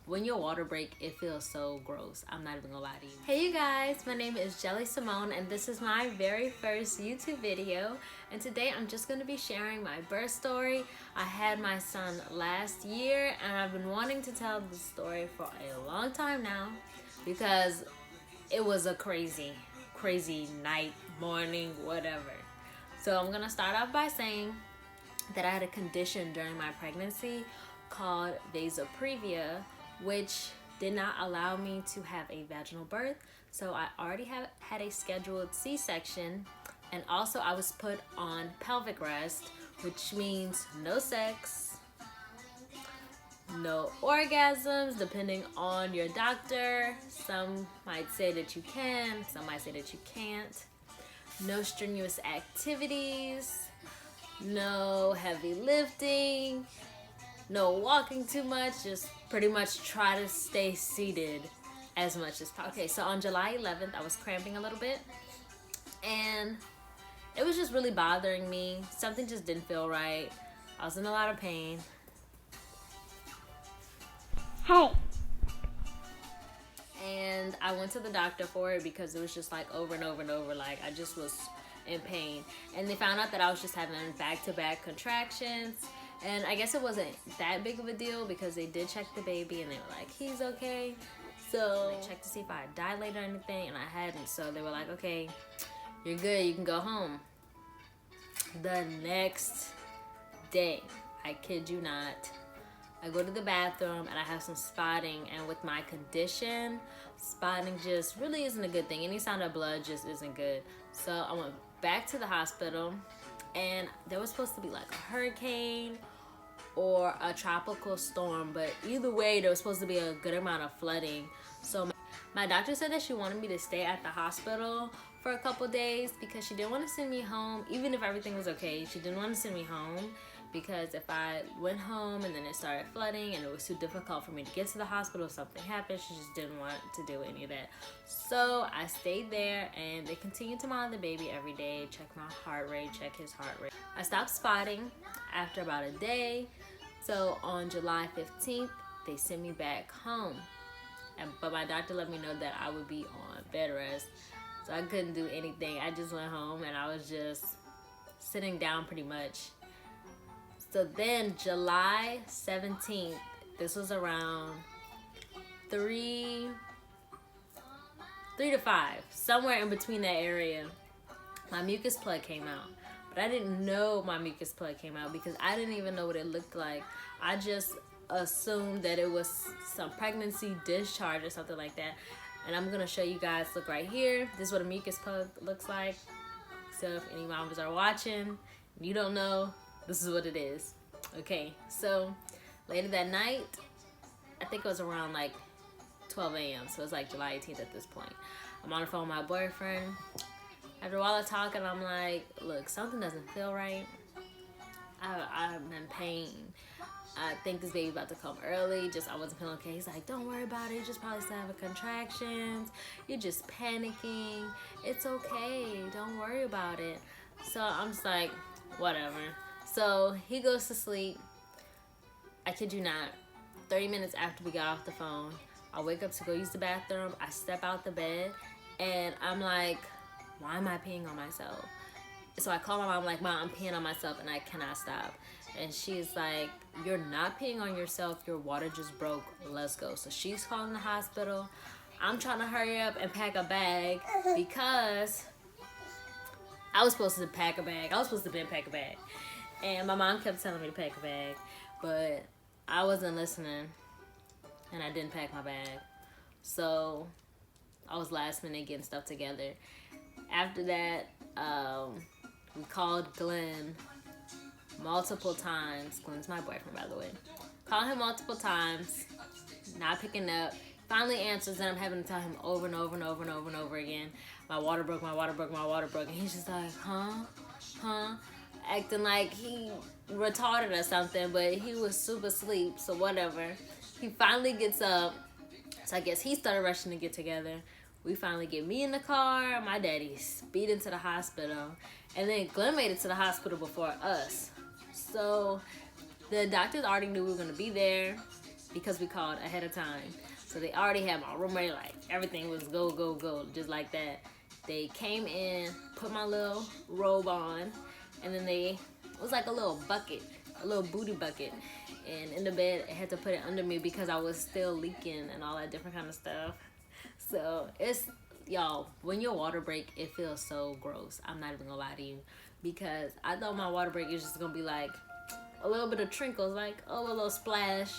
when your water break, it feels so gross. I'm not even gonna lie to you. Hey you guys, my name is Jelly Simone and this is my very first YouTube video. And today I'm just gonna be sharing my birth story. I had my son last year and I've been wanting to tell the story for a long time now because it was a crazy night, morning, whatever. So I'm gonna start off by saying that I had a condition during my pregnancy called Vasa Previa, which did not allow me to have a vaginal birth. So I already had a scheduled C-section, and also I was put on pelvic rest, which means no sex, no orgasms, depending on your doctor. Some might say that you can, some might say that you can't. No strenuous activities, no heavy lifting, no walking too much, just pretty much try to stay seated as much as possible. Okay, so on July 11th, I was cramping a little bit and it was just really bothering me. Something just didn't feel right. I was in a lot of pain. Hey. And I went to the doctor for it because it was just like over and over and over, like I just was in pain. And they found out that I was just having back-to-back contractions. And I guess it wasn't that big of a deal because they did check the baby and they were like, he's okay. So they checked to see if I had dilated or anything and I hadn't. So they were like, okay, you're good, you can go home. The next day, I kid you not, I go to the bathroom and I have some spotting, and with my condition, spotting just really isn't a good thing. Any sign of blood just isn't good. So I went back to the hospital and there was supposed to be like a hurricane or a tropical storm, but either way there was supposed to be a good amount of flooding. So my doctor said that she wanted me to stay at the hospital for a couple days because she didn't want to send me home, even if everything was okay. She didn't want to send me home because if I went home and then it started flooding and it was too difficult for me to get to the hospital, if something happened, she just didn't want to do any of that. So I stayed there and they continued to monitor the baby every day, check my heart rate, check his heart rate. I stopped spotting after about a day. So on July 15th, they sent me back home. But my doctor let me know that I would be on bed rest. So I couldn't do anything. I just went home and I was just sitting down pretty much. So then July 17th, this was around 3 to 5, somewhere in between that area, my mucus plug came out. But I didn't know my mucus plug came out because I didn't even know what it looked like. I just assumed that it was some pregnancy discharge or something like that. And I'm gonna show you guys, look right here. This is what a mucus plug looks like. So if any moms are watching, you don't know, this is what it is. Okay, so later that night, I think it was around like 12 a.m. So it's like July 18th at this point. I'm on the phone with my boyfriend. After a while of talking, I'm like, look, something doesn't feel right. I'm in pain. I think this baby about to come early. I wasn't feeling okay. He's like, don't worry about it. You just probably still having contractions. You're just panicking. It's okay. Don't worry about it. So I'm just like, whatever. So he goes to sleep. I kid you not, 30 minutes after we got off the phone, I wake up to go use the bathroom. I step out the bed and I'm like, why am I peeing on myself? So I call my mom, like, Mom, I'm peeing on myself and I cannot stop. And she's like, you're not peeing on yourself. Your water just broke. Let's go. So she's calling the hospital. I'm trying to hurry up and pack a bag because I was supposed to pack a bag. I was supposed to pack a bag. And my mom kept telling me to pack a bag, but I wasn't listening and I didn't pack my bag. So I was last minute getting stuff together. After that, we called Glenn multiple times. Glenn's my boyfriend, by the way. Called him multiple times, not picking up. Finally answers, and I'm having to tell him over and over and over and over and over again, my water broke, my water broke, my water broke. And he's just like, huh? Acting like he retarded or something, but he was super asleep, so whatever. He finally gets up, so I guess he started rushing to get together. We finally get me in the car, my daddy speeding to the hospital, and then Glenn made it to the hospital before us. So the doctors already knew we were gonna be there. because we called ahead of time. So they already had my room ready, like everything was go, go, go, just like that. They came in, put my little robe on, and then it was like a little bucket, a little booty bucket. And in the bed, I had to put it under me because I was still leaking and all that different kind of stuff. So it's, y'all, when your water break, it feels so gross. I'm not even gonna lie to you, because I thought my water break is just gonna be like a little bit of trinkles, like oh, a little splash,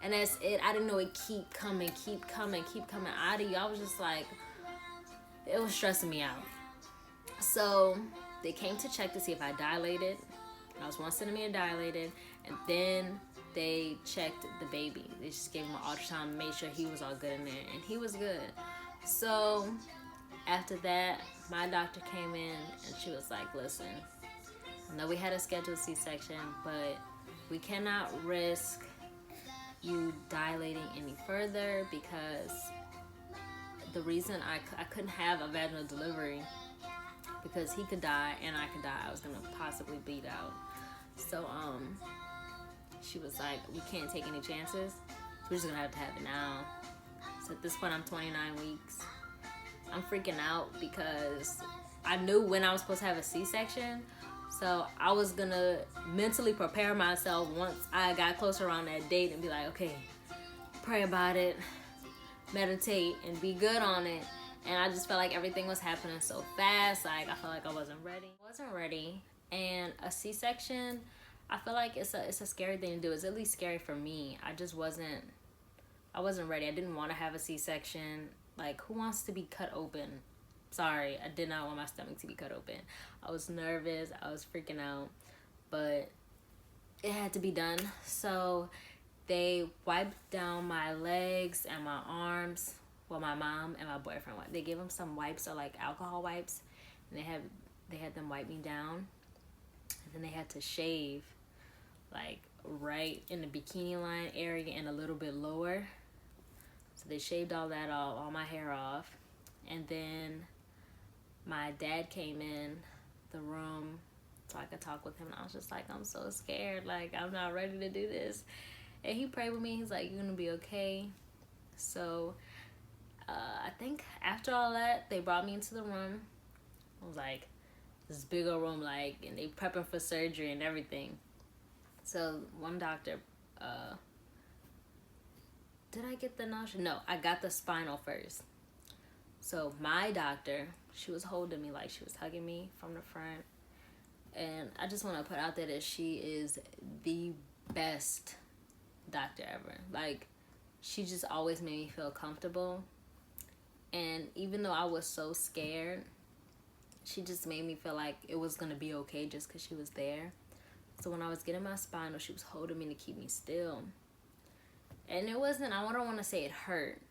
and that's it. I didn't know it keep coming out of you. I was just like, it was stressing me out. So they came to check to see if I dilated. I was 1 centimeter dilated, and then they checked the baby. They just gave him an ultrasound, made sure he was all good in there, and he was good. So after that, my doctor came in and she was like, listen, I know we had a scheduled C-section, but we cannot risk you dilating any further, because the reason I couldn't have a vaginal delivery, because he could die and I could die. I was gonna possibly bleed out. So she was like, we can't take any chances. We're just gonna have to have it now. So at this point, I'm 29 weeks. I'm freaking out because I knew when I was supposed to have a C-section. So I was gonna mentally prepare myself once I got closer around that date and be like, okay, pray about it, meditate, and be good on it. And I just felt like everything was happening so fast. Like, I felt like I wasn't ready. And a C-section, I feel like it's a scary thing to do. It's at least scary for me. I wasn't ready. I didn't want to have a C-section. Like, who wants to be cut open? Sorry, I did not want my stomach to be cut open. I was nervous. I was freaking out. But it had to be done. So they wiped down my legs and my arms. Well, my mom and my boyfriend, they gave them some wipes, or like alcohol wipes. And they had them wipe me down. And then they had to shave, like, right in the bikini line area and a little bit lower. So they shaved all that off, all my hair off. And then my dad came in the room so I could talk with him. And I was just like, I'm so scared. Like, I'm not ready to do this. And he prayed with me. He's like, you're going to be okay. So I think after all that, they brought me into the room. It was like this big old room, like, and they prepping for surgery and everything. So one doctor, did I get the nausea? No, I got the spinal first. So my doctor, she was holding me, like she was hugging me from the front. And I just want to put out there that she is the best doctor ever. Like, she just always made me feel comfortable. And even though I was so scared, she just made me feel like it was going to be okay just because she was there. So when I was getting my spinal, she was holding me to keep me still. And it wasn't, I don't want to say it hurt,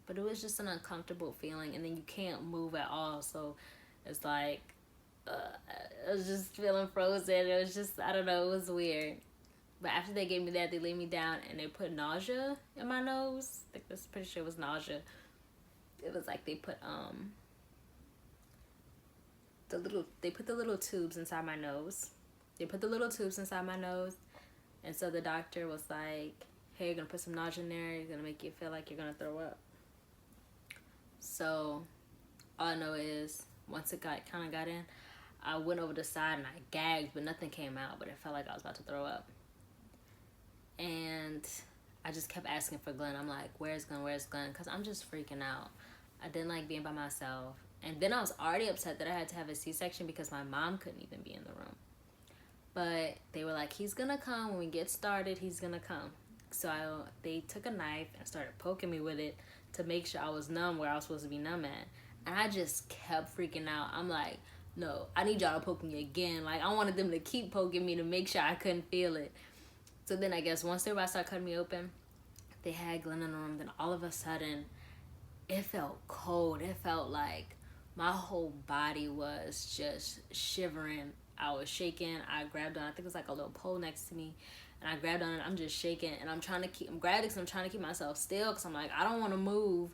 but it was just an uncomfortable feeling. And then you can't move at all. So it's like, I was just feeling frozen. It was just, I don't know, it was weird. But after they gave me that, they laid me down and they put nausea in my nose. I think I'm pretty sure it was nausea. It was like they put the little tubes inside my nose. And so the doctor was like, hey, you're gonna put some nausea in there, you're gonna make you feel like you're gonna throw up. So all I know is once it got in, I went over the side and I gagged, but nothing came out, but it felt like I was about to throw up. And I just kept asking for Glenn. I'm like, where's Glenn? Because I'm just freaking out. I didn't like being by myself. And then I was already upset that I had to have a C-section because my mom couldn't even be in the room. But they were like, he's going to come. When we get started, he's going to come. So they took a knife and started poking me with it to make sure I was numb where I was supposed to be numb at. And I just kept freaking out. I'm like, no, I need y'all to poke me again. Like, I wanted them to keep poking me to make sure I couldn't feel it. So then I guess once they were about to start cutting me open, they had Glenn in the room. Then all of a sudden, it felt cold. It felt like my whole body was just shivering. I was shaking. I grabbed on, I think it was like a little pole next to me. And I grabbed on it. I'm just shaking. And I'm grabbing because I'm trying to keep myself still. Because I'm like, I don't want to move.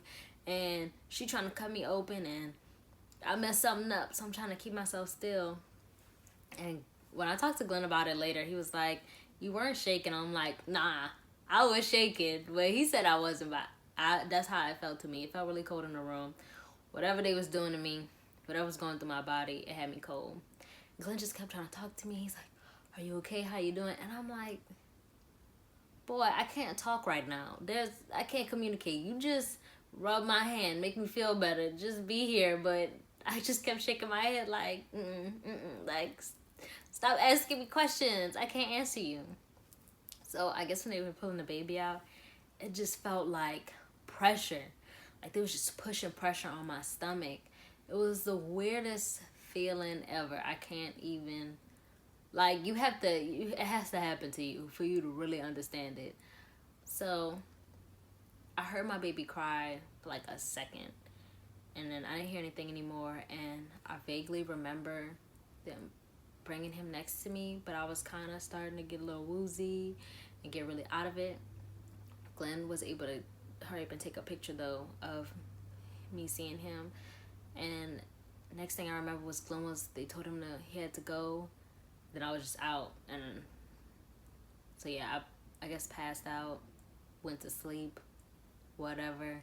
And she trying to cut me open. And I messed something up. So I'm trying to keep myself still. And when I talked to Glenn about it later, he was like, you weren't shaking. I'm like, nah, I was shaking, but he said I wasn't. But that's how it felt to me. It felt really cold in the room. Whatever they was doing to me, whatever was going through my body, it had me cold. Glenn just kept trying to talk to me. He's like, "Are you okay? How you doing?" And I'm like, "Boy, I can't talk right now. I can't communicate. You just rub my hand, make me feel better. Just be here." But I just kept shaking my head like, like, stop asking me questions. I can't answer you. So I guess when they were pulling the baby out, it just felt like pressure. Like they was just pushing pressure on my stomach. It was the weirdest feeling ever. I can't even, like, it has to happen to you for you to really understand it. So I heard my baby cry for like a second, and then I didn't hear anything anymore, and I vaguely remember them bringing him next to me, but I was kind of starting to get a little woozy and get really out of it. Glenn was able to hurry up and take a picture though of me seeing him, and next thing I remember was they told him he had to go. Then I was just out, and so yeah, I guess passed out, went to sleep, whatever.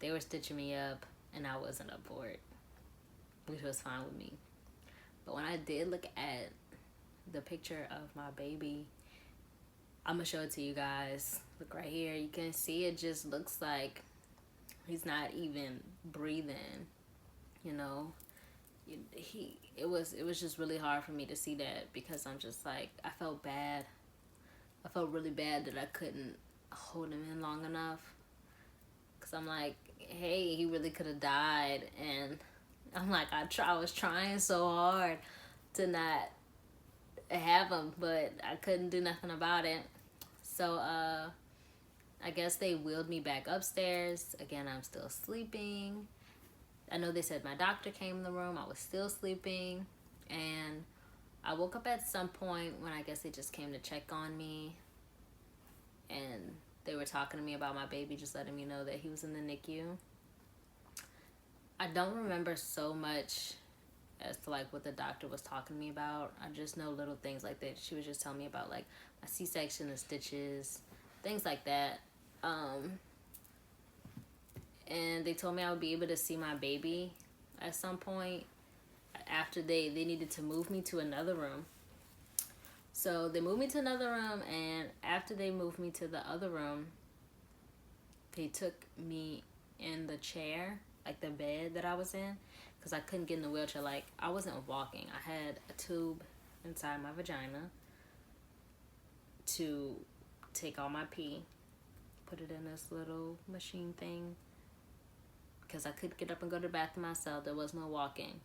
They were stitching me up, and I wasn't up for it, which was fine with me. But when I did look at the picture of my baby, I'm gonna show it to you guys. Look right here. You can see it just looks like he's not even breathing. You know, it was just really hard for me to see that, because I'm just like, I felt bad. I felt really bad that I couldn't hold him in long enough, because I'm like, hey, he really could have died. And I'm like, I was trying so hard to not have him, but I couldn't do nothing about it. So I guess they wheeled me back upstairs. Again, I'm still sleeping. I know they said my doctor came in the room. I was still sleeping, and I woke up at some point when I guess they just came to check on me, and they were talking to me about my baby, just letting me know that he was in the NICU. I don't remember so much as to like what the doctor was talking to me about. I just know little things like that. She was just telling me about like my C-section, the stitches, things like that. And they told me I would be able to see my baby at some point after they needed to move me to another room. So they moved me to another room, and after they moved me to the other room, they took me in the chair, like the bed that I was in, because I couldn't get in the wheelchair. Like, I wasn't walking. I had a tube inside my vagina to take all my pee, put it in this little machine thing, because I couldn't get up and go to the bathroom myself. There was no walking.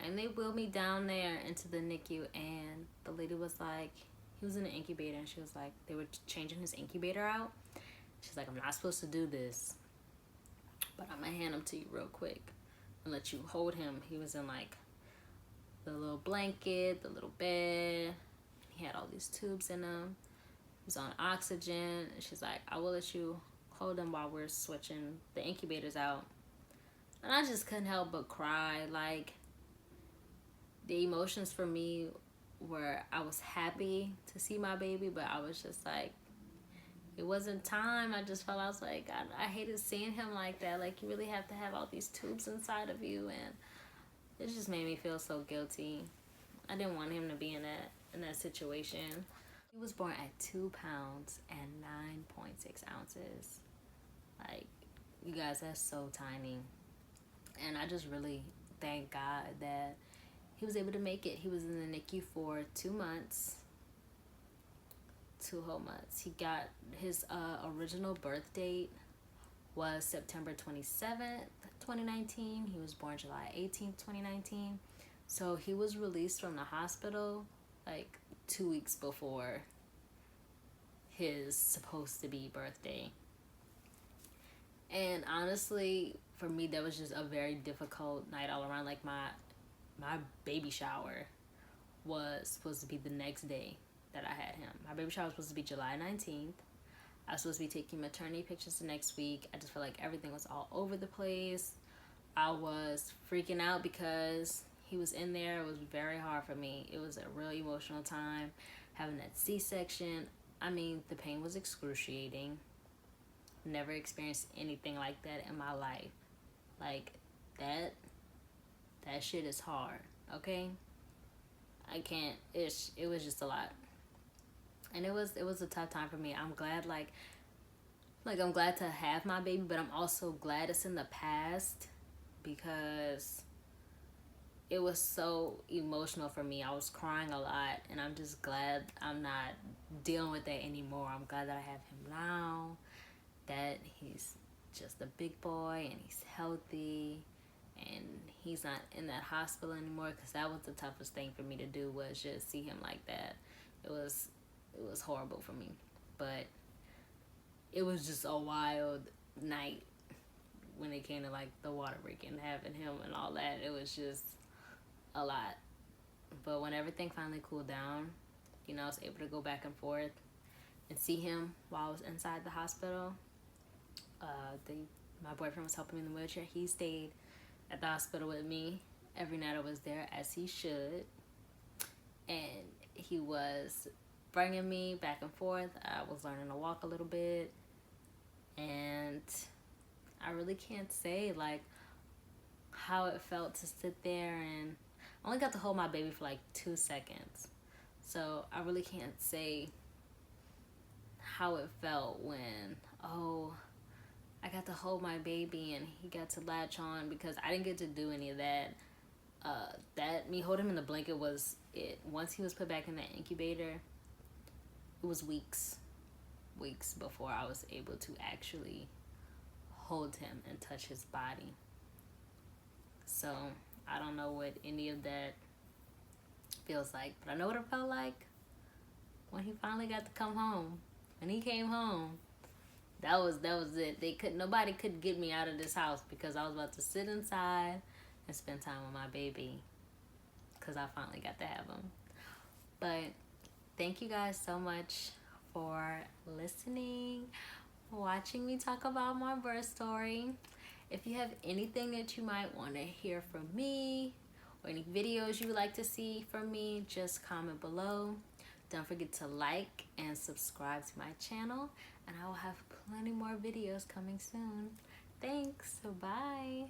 And they wheeled me down there into the NICU, and the lady was like, he was in an incubator, and she was like, they were changing his incubator out. She's like, I'm not supposed to do this, but I'm gonna hand him to you real quick and let you hold him. He was in like the little blanket, the little bed. He had all these tubes in him. He was on oxygen. And she's like, I will let you hold him while we're switching the incubators out. And I just couldn't help but cry. Like, the emotions for me were, I was happy to see my baby, but I was just like, it wasn't time. I just felt, I was like, I hated seeing him like that. Like, you really have to have all these tubes inside of you, and it just made me feel so guilty. I didn't want him to be in that situation. He was born at 2 pounds and 9.6 ounces. Like, you guys, that's so tiny. And I just really thank God that he was able to make it. He was in the NICU for 2 months. 2 whole months. He got his original birth date was September 27th, 2019. He was born July 18th, 2019. So he was released from the hospital like 2 weeks before his supposed to be birthday. And honestly, for me, that was just a very difficult night all around. Like, my baby shower was supposed to be the next day that I had him. My baby shower was supposed to be July 19th. I was supposed to be taking maternity pictures the next week. I just felt like everything was all over the place. I was freaking out because he was in there. It was very hard for me. It was a really emotional time having that C-section. I mean, the pain was excruciating. Never experienced anything like that in my life. Like, that shit is hard, okay? I can't, it was just a lot. And it was a tough time for me. I'm glad, I'm glad to have my baby, but I'm also glad it's in the past, because it was so emotional for me. I was crying a lot, and I'm just glad I'm not dealing with that anymore. I'm glad that I have him now, that he's just a big boy and he's healthy and he's not in that hospital anymore, because that was the toughest thing for me to do, was just see him like that. It was horrible for me, but it was just a wild night when it came to like the water break and having him and all that. It was just a lot. But when everything finally cooled down, you know, I was able to go back and forth and see him while I was inside the hospital. My boyfriend was helping me in the wheelchair. He stayed at the hospital with me every night I was there, as he should. And he was bringing me back and forth. I was learning to walk a little bit. And I really can't say like how it felt to sit there, and I only got to hold my baby for like 2 seconds. So I really can't say how it felt when, I got to hold my baby and he got to latch on, because I didn't get to do any of that. Me holding him in the blanket was it. Once he was put back in the incubator, it was weeks before I was able to actually hold him and touch his body. So I don't know what any of that feels like, but I know what it felt like when he finally got to come home. When he came home, that was it. Nobody could get me out of this house, because I was about to sit inside and spend time with my baby, because I finally got to have him. But thank you guys so much for listening, watching me talk about my birth story. If you have anything that you might want to hear from me, or any videos you would like to see from me, just comment below. Don't forget to like and subscribe to my channel, and I will have plenty more videos coming soon. Thanks. Bye.